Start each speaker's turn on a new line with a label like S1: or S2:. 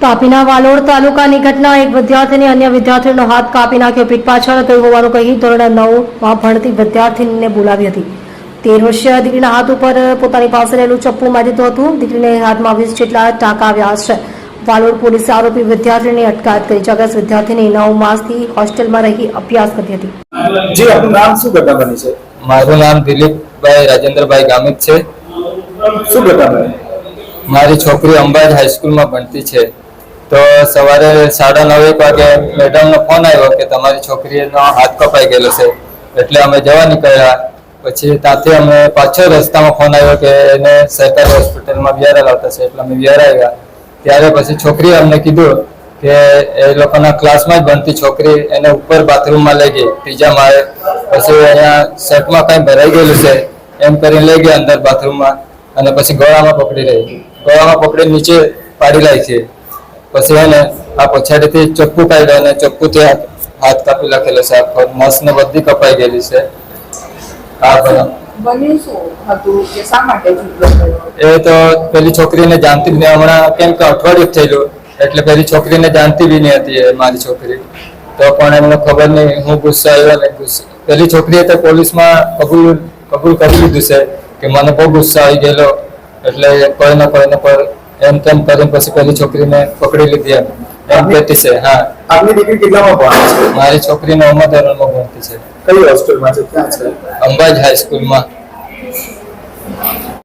S1: તાપીના વાલોડ તાલુકાની ઘટના, એક વિદ્યાર્થીની અન્ય વિદ્યાર્થીનો હાથ કાપી નાખ્યો. પીઠ પાછળ થયું હોવાનું કહી ધોરણ 9માં ભણતી વિદ્યાર્થીનીને બોલાવી હતી. 13 વર્ષીય દીકરીના હાથ ઉપર પોતાની પાસે રહેલું ચપ્પુ મારી દીધું હતું. દીકરીને હાથમાં 20 જેટલા ટાંકા આવ્યા છે. વાલોડ પોલીસે આરોપી વિદ્યાર્થીની અટકાયત કરી. જગસ વિદ્યાર્થીની 9 માસથી હોસ્ટેલમાં રહી અભ્યાસ કરતી હતી.
S2: જી, આપનું નામ શું ઘટના બની છે?
S3: મારું નામ દિલીપભાઈ રાજેન્દ્રભાઈ ગામિત છે.
S2: શું ઘટના બની?
S3: મારી છોકરી અંબાજ હાઈસ્કૂલમાં ભણતી છે. તો સવારે 9:30 વાગે મેડમનો ફોન આવ્યો કે તમારી છોકરીનો હાથ કપાઈ ગયેલો છે. એટલે અમે જવા નીકળ્યા. પછી ત્યાંથી અમે પાછળ રસ્તામાં ફોન આવ્યો કે એને સરકારી હોસ્પિટલમાં વિયારા લાવતા છે. એટલે અમે વિયારા આવ્યા. ત્યારે પછી છોકરીએ અમને કીધું કે એ લોકોના ક્લાસમાં જ ભણતી છોકરી એને ઉપર બાથરૂમમાં લઈ ગઈ, ત્રીજા માળે. પછી અહીંયા શર્ટમાં કંઈ ભરાઈ ગયેલું છે એમ કરીને લઈ ગયા અંદર બાથરૂમમાં. અને પછી ગળામાં પકડી નીચે પાડી લાવી છે. પછી એને આ પછાડીથી ચપ્પુ કાઢ્યો અને ચપ્પુથી હાથ કાપી લખેલો છે. આખો નસ ને બધી કપાઈ ગયેલી છે. એ તો પેલી છોકરીને જાણતી જ નહીં. હમણાં કેમ કે અઠવાડિયું થયેલું એટલે પેલી છોકરીને જાણતી બી નહીં હતી મારી છોકરી. તો પણ એમને ખબર નહીં હું ગુસ્સો આવ્યો ને પેલી છોકરીએ તો પોલીસમાં કબૂલ કરી લીધું છે કે મને બહુ ગુસ્સો આવી ગયેલો. એટલે કોઈને પર એમ તેમ કરીને પછી પેલી છોકરીને પકડી લીધી એમ કહેતી છે. હા.
S2: આપની દીકરી કેટલામાં ભણે છે?
S3: મારી છોકરી 9મા ધોરણમાં ભણતી છે.
S2: કઈ હોસ્ટેલમાં છે? ક્યાં છે?
S3: અંબાજ હાઈસ્કૂલમાં.